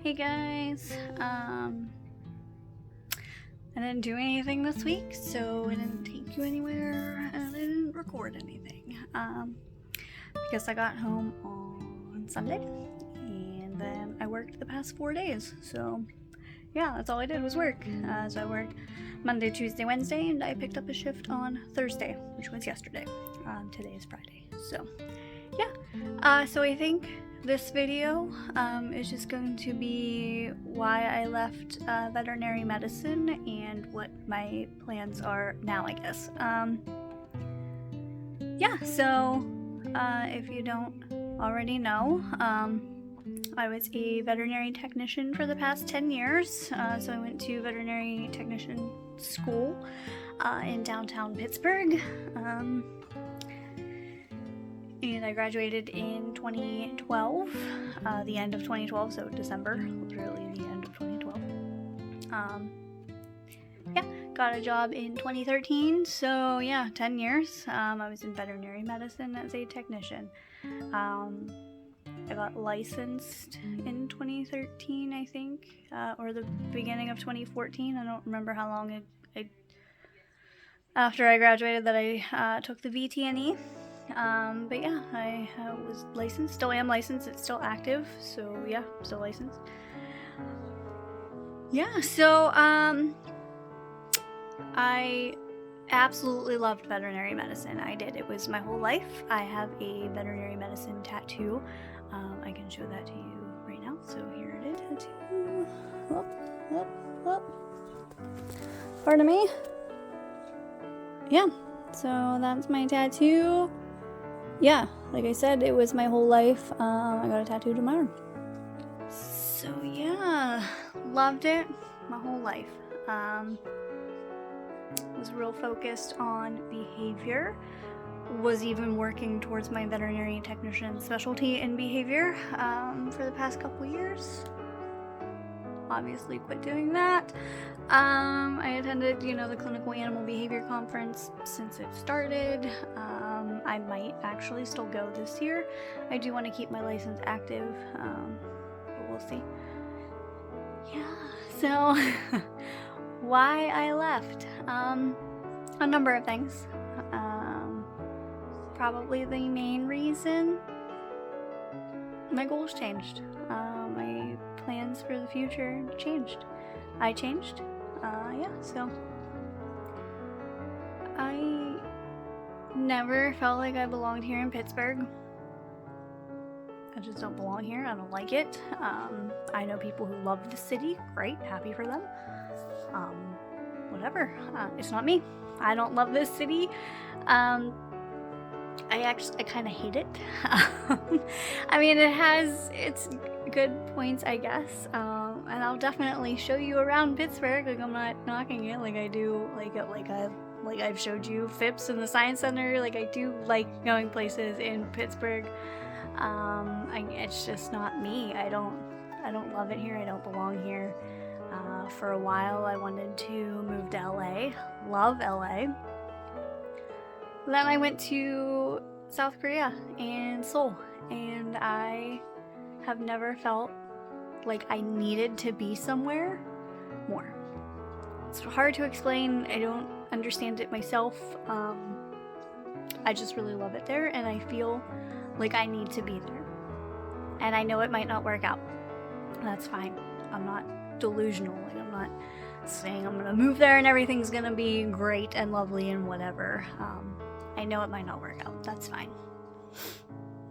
Hey guys, I didn't do anything this week, so I didn't take you anywhere, and I didn't record anything, because I got home on Sunday, and then I worked the past 4 days, so yeah, that's all I did was work. So I worked Monday, Tuesday, Wednesday, and I picked up a shift on Thursday, which was yesterday. Today is Friday, so yeah. So I think this video is just going to be why I left veterinary medicine and what my plans are now, I guess. Yeah, so if you don't already know, I was a veterinary technician for the past 10 years. So I went to veterinary technician school in downtown Pittsburgh. And I graduated in 2012, the end of 2012, so December, literally the end of 2012. Yeah, got a job in 2013, so yeah, 10 years. I was in veterinary medicine as a technician. I got licensed in 2013, I think, or the beginning of 2014. I don't remember how long after I graduated that I took the VTNE. But yeah, I was licensed, still am licensed, it's still active, so yeah, still licensed. Yeah, so, I absolutely loved veterinary medicine. I did. It was my whole life. I have a veterinary medicine tattoo. I can show that to you right now. So here it is, tattoo. Up. Pardon me. Yeah, so that's my tattoo. Yeah, like I said, it was my whole life. I got a tattoo tomorrow. So yeah, loved it my whole life. Was real focused on behavior. Was even working towards my veterinary technician specialty in behavior for the past couple years. Obviously quit doing that. I attended, the clinical animal behavior conference since it started. I might actually still go this year. I do want to keep my license active, but we'll see. Yeah, so why I left? A number of things. Probably the main reason, my goals changed. My plans for the future changed. I changed. Yeah, so I never felt like I belonged here in Pittsburgh. I just don't belong here. I don't like it. I know people who love the city. Great, happy for them. Whatever. It's not me. I don't love this city. I kind of hate it. I mean, it has its good points, I guess. And I'll definitely show you around Pittsburgh. Like, I'm not knocking it. Like I do, like I've showed you Phipps in the Science Center. Like I do like going places in Pittsburgh. It's just not me. I don't love it here. I don't belong here. For a while, I wanted to move to LA. Love LA. Then I went to South Korea and Seoul, and I have never felt like I needed to be somewhere more. It's hard to explain. I don't understand it myself. I just really love it there, and I feel like I need to be there. And I know it might not work out. That's fine. I'm not delusional. Like, I'm not saying I'm gonna move there and everything's gonna be great and lovely and whatever. I know it might not work out. That's fine.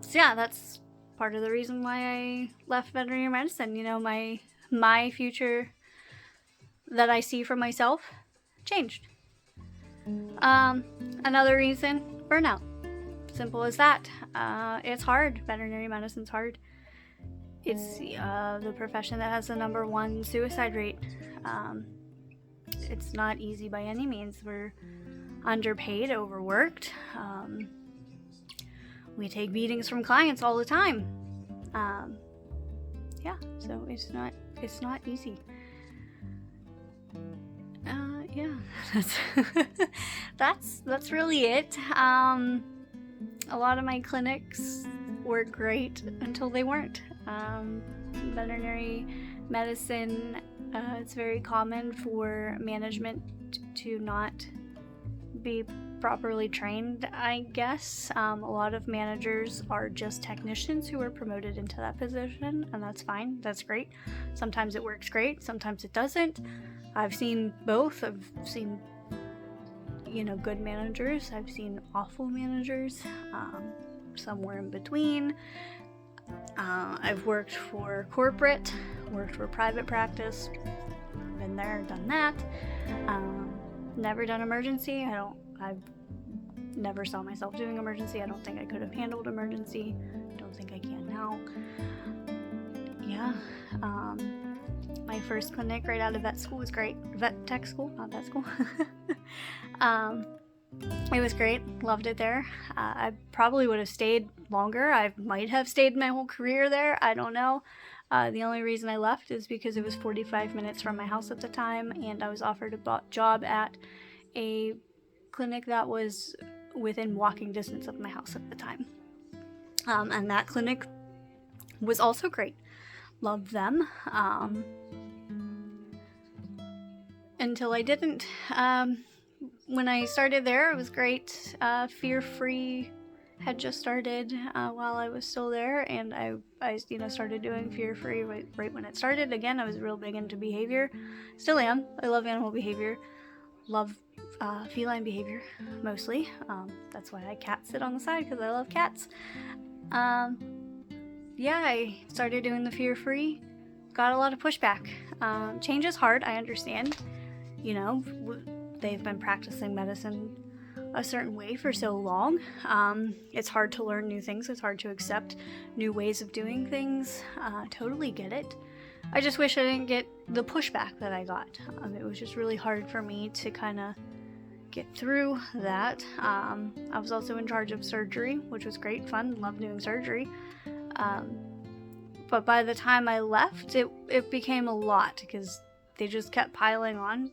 So yeah, that's part of the reason why I left veterinary medicine. My future that I see for myself changed. Another reason, burnout. Simple as that. It's hard. Veterinary medicine's hard. It's the profession that has the #1 suicide rate. It's not easy by any means. We're underpaid, overworked. We take beatings from clients all the time. Yeah, so it's not easy. Yeah, that's really it. A lot of my clinics were great until they weren't. Veterinary medicine, it's very common for management to not be properly trained, I guess. A lot of managers are just technicians who are promoted into that position, and that's fine. That's great. Sometimes it works great, sometimes it doesn't. I've seen both. I've seen, good managers. I've seen awful managers, somewhere in between. I've worked for corporate, worked for private practice, been there, done that. Never done emergency. I never saw myself doing emergency. I don't think I could have handled emergency. Don't think I can now. Yeah. My first clinic right out of vet school was great. Vet tech school, not vet school. It was great. Loved it there. I probably would have stayed longer. I might have stayed my whole career there. I don't know. The only reason I left is because it was 45 minutes from my house at the time, and I was offered a job at a clinic that was within walking distance of my house at the time. And that clinic was also great. Loved them. Until I didn't. When I started there, it was great. Fear-free had just started while I was still there, and I started doing Fear-free right when it started. Again, I was real big into behavior. Still am. I love animal behavior. Love feline behavior, mostly. That's why I cat sit on the side, because I love cats. I started doing the Fear-free. Got a lot of pushback. Change is hard, I understand. They've been practicing medicine a certain way for so long. It's hard to learn new things. It's hard to accept new ways of doing things. Totally get it. I just wish I didn't get the pushback that I got. It was just really hard for me to kind of get through that. I was also in charge of surgery, which was great fun. Loved doing surgery. But by the time I left, it became a lot because they just kept piling on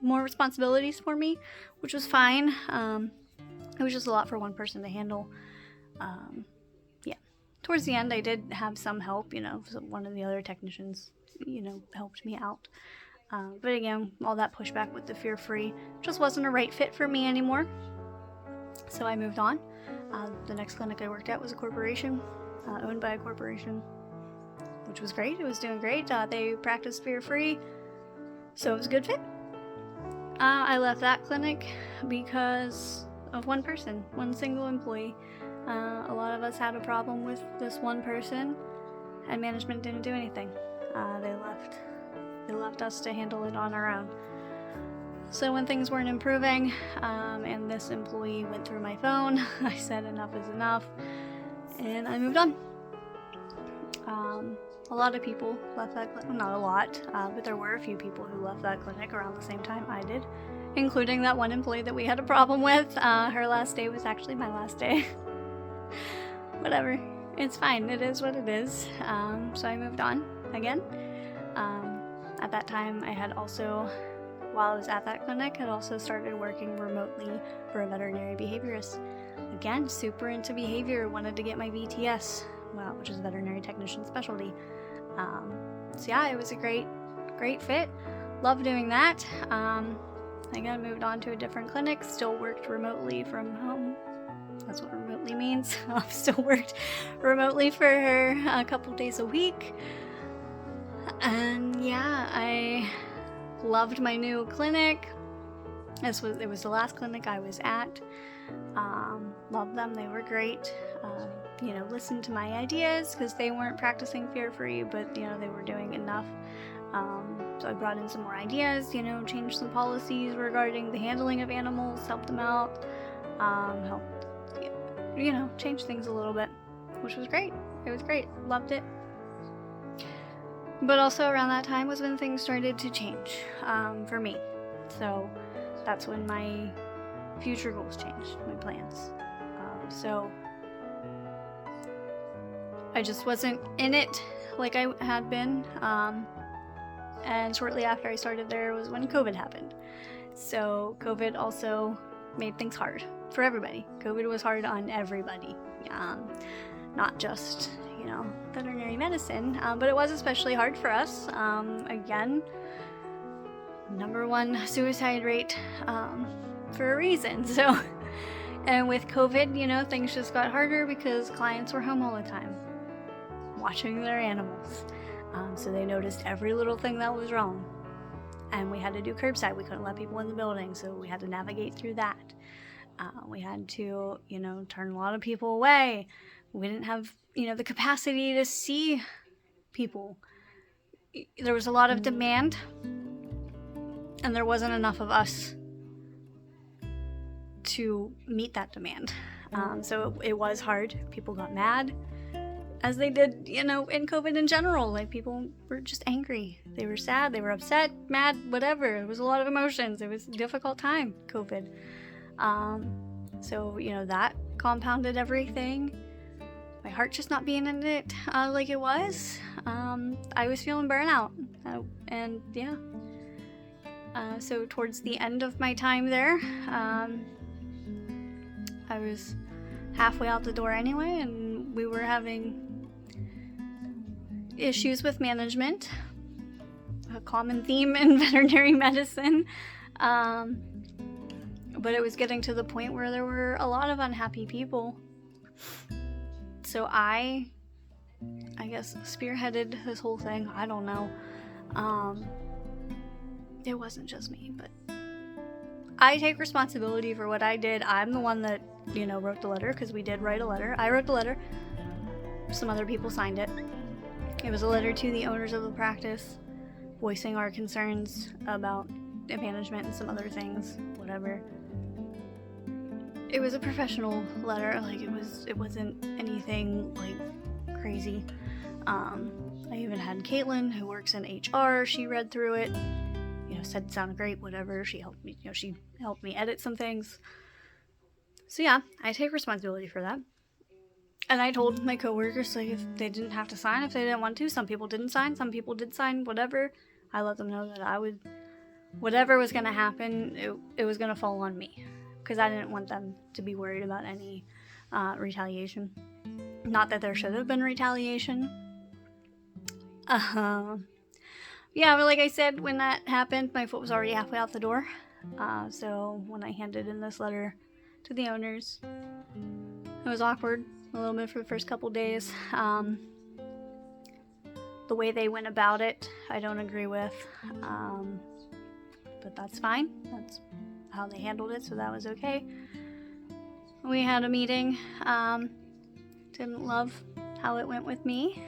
more responsibilities for me, which was fine. It was just a lot for one person to handle. Towards the end, I did have some help. One of the other technicians, helped me out. But again, all that pushback with the Fear-free just wasn't a right fit for me anymore. So I moved on. The next clinic I worked at was a corporation, owned by a corporation, which was great. It was doing great. They practiced Fear-free, so it was a good fit. I left that clinic because of one person, one single employee. A lot of us had a problem with this one person, and management didn't do anything. They left us to handle it on our own. So when things weren't improving, and this employee went through my phone, I said enough is enough, and I moved on. A lot of people left that clinic. Not a lot, but there were a few people who left that clinic around the same time I did, including that one employee that we had a problem with. Her last day was actually my last day. Whatever. It's fine. It is what it is. So I moved on again. At that time, I had also, while I was at that clinic, had also started working remotely for a veterinary behaviorist. Again, super into behavior, wanted to get my VTS, which is veterinary technician specialty. It was a great fit. Loved doing that. I got moved on to a different clinic, still worked remotely from home. That's what remotely means. I've still worked remotely for her a couple days a week. And I loved my new clinic. It was the last clinic I was at. Loved them. They were great. Listened to my ideas because they weren't practicing Fear-free, but they were doing enough. So I brought in some more ideas, changed some policies regarding the handling of animals, helped them out, change things a little bit, which was great. It was great. Loved it. But also around that time was when things started to change for me. So that's when my future goals changed, my plans. So I just wasn't in it like I had been. And shortly after I started there was when COVID happened. So COVID also made things hard for everybody. COVID was hard on everybody. Not just, veterinary medicine, but it was especially hard for us. Again, #1 suicide rate for a reason. So, and with COVID, you know, things just got harder because clients were home all the time, watching their animals. So they noticed every little thing that was wrong. And we had to do curbside. We couldn't let people in the building, so we had to navigate through that. We had to, you know, turn a lot of people away. We didn't have, you know, the capacity to see people. There was a lot of demand, and there wasn't enough of us to meet that demand. So it was hard. People got mad, as they did, you know, in COVID in general. Like, people were just angry. They were sad, they were upset, mad, whatever. It was a lot of emotions. It was a difficult time, COVID. So, you know, that compounded everything. My heart just not being in it like it was. I was feeling burnout. And yeah. So towards the end of my time there, I was halfway out the door anyway, and we were having issues with management, a common theme in veterinary medicine. But it was getting to the point where there were a lot of unhappy people. So I guess, spearheaded this whole thing. I don't know. It wasn't just me, but I take responsibility for what I did. I'm the one that, you know, wrote the letter, because we did write a letter. I wrote the letter. Some other people signed it. It was a letter to the owners of the practice, voicing our concerns about management and some other things, whatever. It was a professional letter. Like, it wasn't anything like crazy. I even had Caitlin, who works in HR. She read through it. You know, said it sounded great, whatever. She helped me. You know, she helped me edit some things. So yeah, I take responsibility for that. And I told my coworkers, like, if they didn't have to sign, if they didn't want to. Some people didn't sign, some people did sign, whatever. I let them know that I would, whatever was going to happen, it was going to fall on me. Because I didn't want them to be worried about any retaliation. Not that there should have been retaliation. Yeah, but like I said, when that happened, my foot was already halfway out the door. So when I handed in this letter to the owners, it was awkward a little bit for the first couple days. The way they went about it, I don't agree with. But that's fine. That's how they handled it, so that was okay. We had a meeting. Didn't love how it went with me.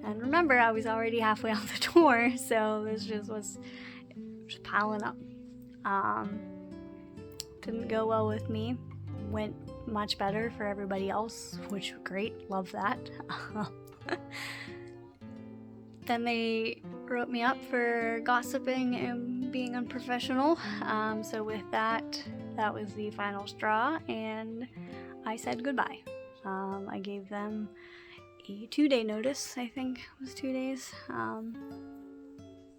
And remember, I was already halfway out the door, so this was just piling up. Didn't go well with me. Went much better for everybody else, which was great. Love that. Then they wrote me up for gossiping and being unprofessional. So with that was the final straw, and I said goodbye. I gave them a 2-day notice, I think it was 2 days.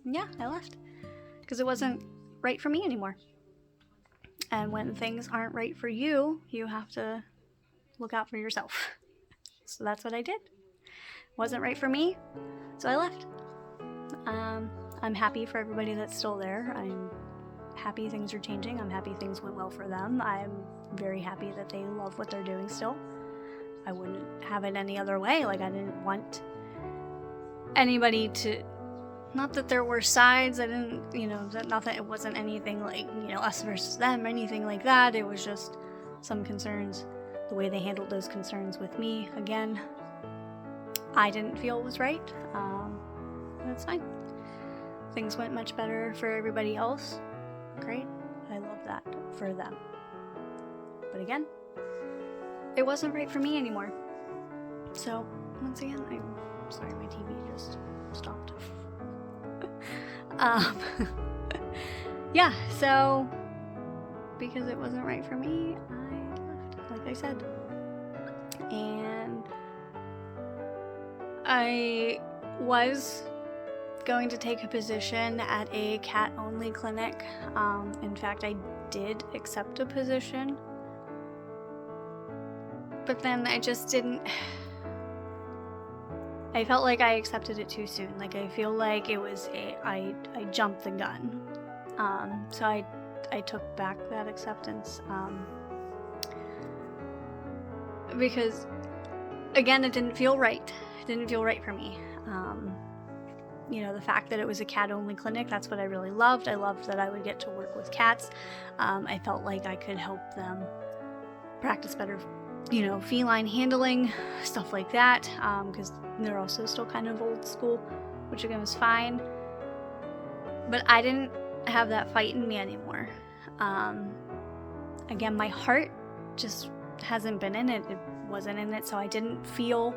Yeah, I left. Because it wasn't right for me anymore. And when things aren't right for you, you have to look out for yourself. So that's what I did. Wasn't right for me, so I left. I'm happy for everybody that's still there. I'm happy things are changing. I'm happy things went well for them. I'm very happy that they love what they're doing still. I wouldn't have it any other way. Like, I didn't want anybody to, not that there were sides, I didn't, you know, not that it wasn't anything like, you know, us versus them, anything like that. It was just some concerns. The way they handled those concerns with me, again, I didn't feel was right. That's fine. Things went much better for everybody else. Great. I love that for them. But again, it wasn't right for me anymore. So, once again, I'm sorry, my TV just stopped. Yeah, so, because it wasn't right for me, I left, like I said. And I was going to take a position at a cat-only clinic. In fact, I did accept a position. But then I just didn't I felt like I accepted it too soon. Like, I feel like it was I jumped the gun. So I took back that acceptance. Because, again, it didn't feel right. It didn't feel right for me. The fact that it was a cat-only clinic, that's what I really loved. I loved that I would get to work with cats. I felt like I could help them practice better, feline handling, stuff like that, because they're also still kind of old school, which again was fine. But I didn't have that fight in me anymore. Again, my heart just hasn't been in it. It wasn't in it, so I didn't feel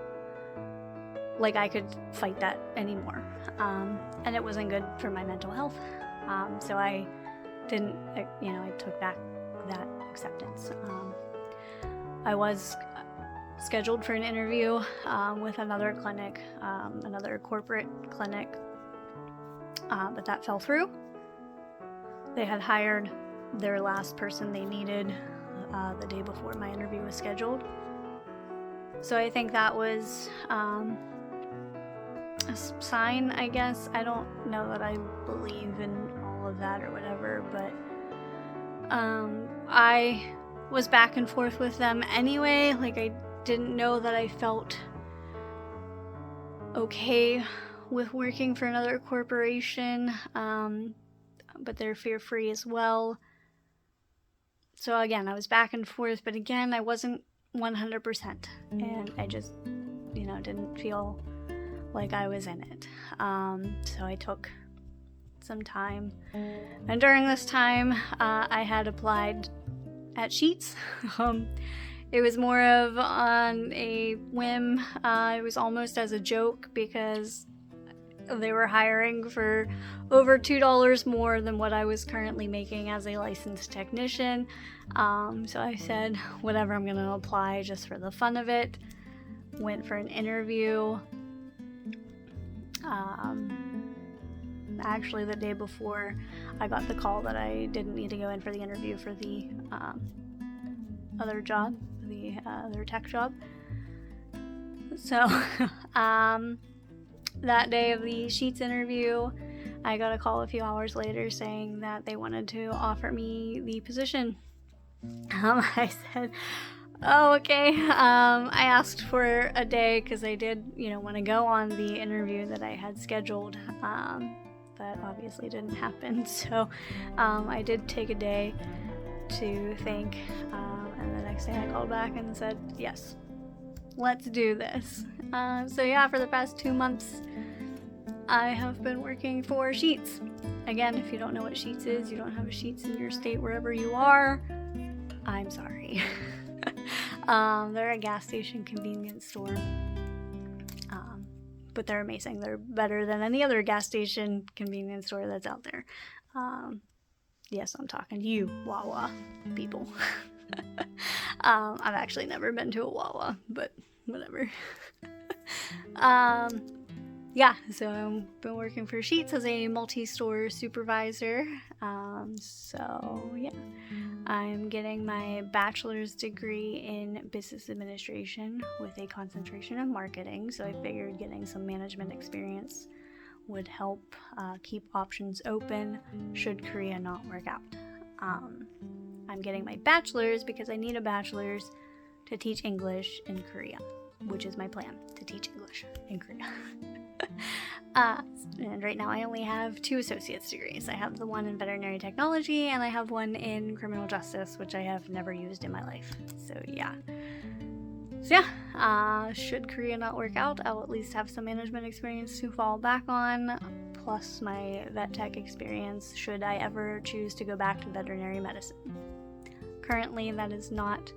like I could fight that anymore. And it wasn't good for my mental health. So I didn't, I took back that acceptance. I was scheduled for an interview with another clinic, another corporate clinic, but that fell through. They had hired their last person they needed the day before my interview was scheduled. So I think that was a sign, I guess. I don't know that I believe in all of that or whatever, but I was back and forth with them anyway. Like, I didn't know that I felt okay with working for another corporation, but they're fear-free as well. So again, I was back and forth, but again, I wasn't 100%, and I just, didn't feel like I was in it. So I took some time, and during this time, I had applied at Sheetz. It was more of on a whim. It was almost as a joke because they were hiring for over $2 more than what I was currently making as a licensed technician. So I said, whatever, I'm going to apply just for the fun of it. Went for an interview. Actually, the day before, I got the call that I didn't need to go in for the interview for the other job, the other tech job. So, that day of the Sheetz interview, I got a call a few hours later saying that they wanted to offer me the position. I said, oh, okay. I asked for a day because I did, want to go on the interview that I had scheduled. That obviously didn't happen. So I did take a day to think. And the next day I called back and said, yes, let's do this. So yeah, for the past 2 months, I have been working for Sheetz. Again, if you don't know what Sheetz is, you don't have a Sheetz in your state wherever you are, I'm sorry. They're a gas station convenience store. But they're amazing. They're better than any other gas station convenience store that's out there. Yes, I'm talking to you, Wawa people. I've actually never been to a Wawa, but whatever. Yeah, so I've been working for Sheetz as a multi-store supervisor. So yeah, I'm getting my bachelor's degree in business administration with a concentration in marketing. So I figured getting some management experience would help keep options open should Korea not work out. I'm getting my bachelor's because I need a bachelor's to teach English in Korea, which is my plan, to teach English in Korea. And right now I only have 2 associate's degrees. I have the one in veterinary technology and I have one in criminal justice, which I have never used in my life. So yeah. Should Korea not work out, I'll at least have some management experience to fall back on, plus my vet tech experience should I ever choose to go back to veterinary medicine. Currently, that is not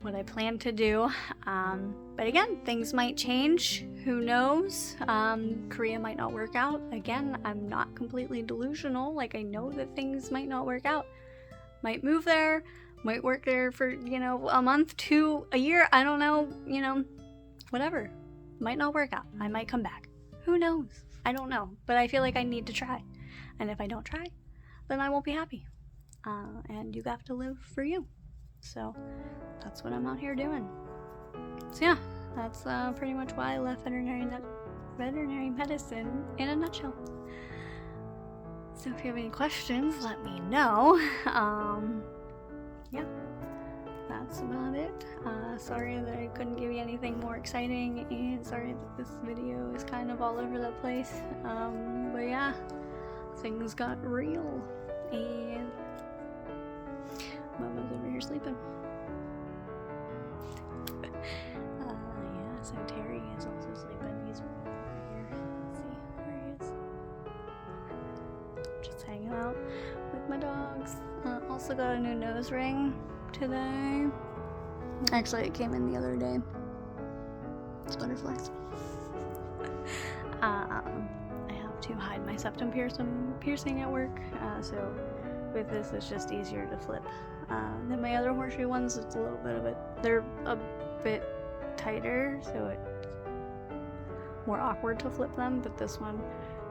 what I plan to do, but again, things might change. Who knows? Korea might not work out. Again, I'm not completely delusional. Like, I know that things might not work out. Might move there, might work there for, a month, 2, a year, I don't know, whatever. Might not work out. I might come back. Who knows? I don't know, but I feel like I need to try. And if I don't try, then I won't be happy. And you have to live for you. So that's what I'm out here doing. So yeah, that's pretty much why I left veterinary medicine in a nutshell. So if you have any questions, let me know. Yeah, that's about it. Sorry that I couldn't give you anything more exciting, and sorry that this video is kind of all over the place. But yeah, things got real, and Mama's over here sleeping. Yeah, so Terry is also sleeping. He's over here. Let's see where he is. Just hanging out with my dogs. Also got a new nose ring today. Actually, it came in the other day. It's butterflies. I have to hide my septum piercing at work, so with this it's just easier to flip than my other horseshoe ones. It's a little bit of it. They're a bit tighter, so it's more awkward to flip them, but this one,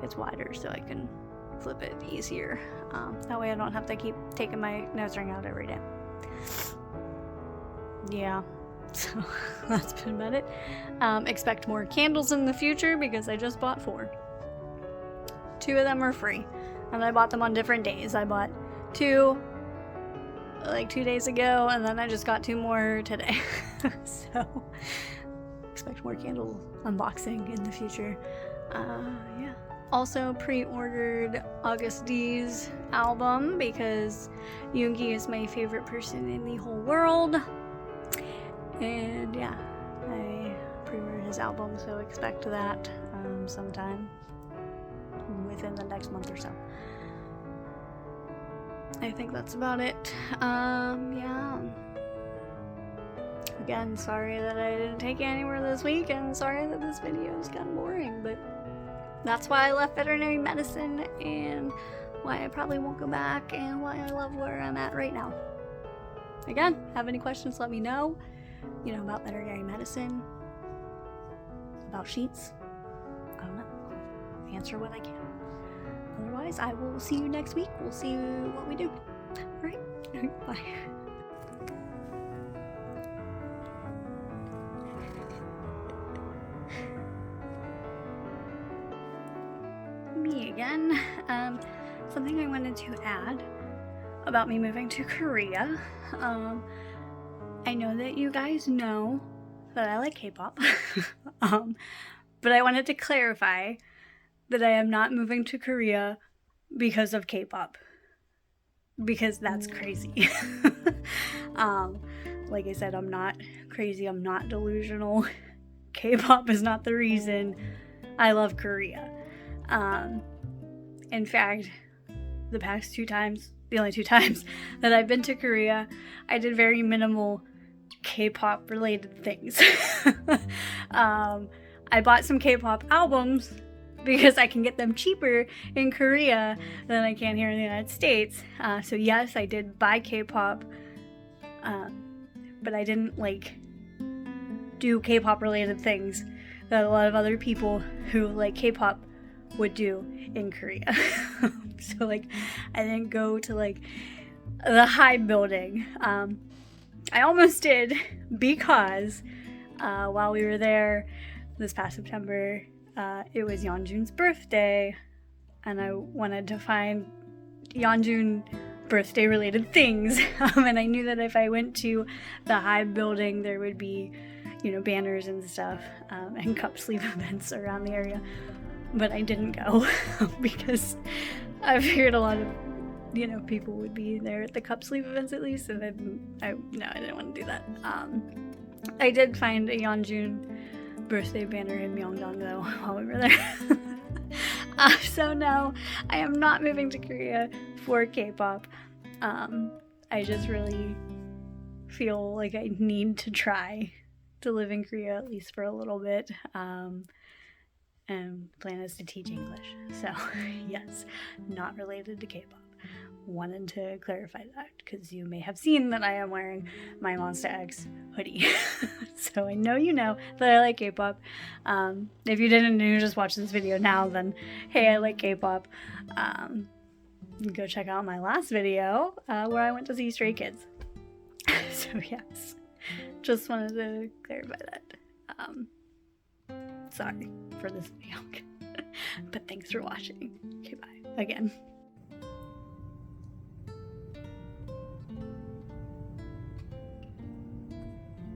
it's wider, so I can flip it easier. That way I don't have to keep taking my nose ring out every day. Yeah, so that's been about it. Expect more candles in the future because I just bought 4. 2 of them are free, and I bought them on different days. I bought 2 like 2 days ago, and then I just got 2 more today. So expect more candle unboxing in the future. Yeah. Also pre-ordered August D's album because Yoongi is my favorite person in the whole world. And yeah, I pre-ordered his album, so expect that sometime within the next month or so. I think that's about it. Yeah. Again, sorry that I didn't take you anywhere this week, and sorry that this video is kind of boring, but that's why I left veterinary medicine, and why I probably won't go back, and why I love where I'm at right now. Again, have any questions, let me know. You know, about veterinary medicine, about sheets. I don't know. I'll answer what I can. Otherwise, I will see you next week. We'll see what we do. Alright, bye. Me again. Something I wanted to add about me moving to Korea. I know that you guys know that I like K-pop, but I wanted to clarify that I am not moving to Korea because of K-pop, because that's crazy. Like I said, I'm not crazy, I'm not delusional. K-pop is not the reason I love Korea. In fact, the past 2 times, the only 2 times that I've been to Korea, I did very minimal K-pop related things. I bought some K-pop albums because I can get them cheaper in Korea than I can here in the United States. So yes, I did buy K-pop, but I didn't like do K-pop related things that a lot of other people who like K-pop would do in Korea. So like, I didn't go to like the HYBE building. I almost did because while we were there this past September, it was Yeonjun's birthday, and I wanted to find Yeonjun birthday related things. And I knew that if I went to the HYBE building, there would be, you know, banners and stuff, and cup sleeve events around the area. But I didn't go because I figured a lot of, you know, people would be there at the cup sleeve events at least, and I didn't want to do that. I did find a Yeonjun birthday banner in Myeongdong though while we were there. So no, I am not moving to Korea for K-pop. I just really feel like I need to try to live in Korea at least for a little bit. And plan is to teach English. So yes, not related to K-pop. Wanted to clarify that because you may have seen that I am wearing my Monsta X hoodie. So I know you know that I like K-pop. If you didn't and you just watched this video now, then hey, I like K-pop. Go check out my last video where I went to see Stray Kids. So yes, just wanted to clarify that. Um, sorry for this video, but thanks for watching. Okay, bye again.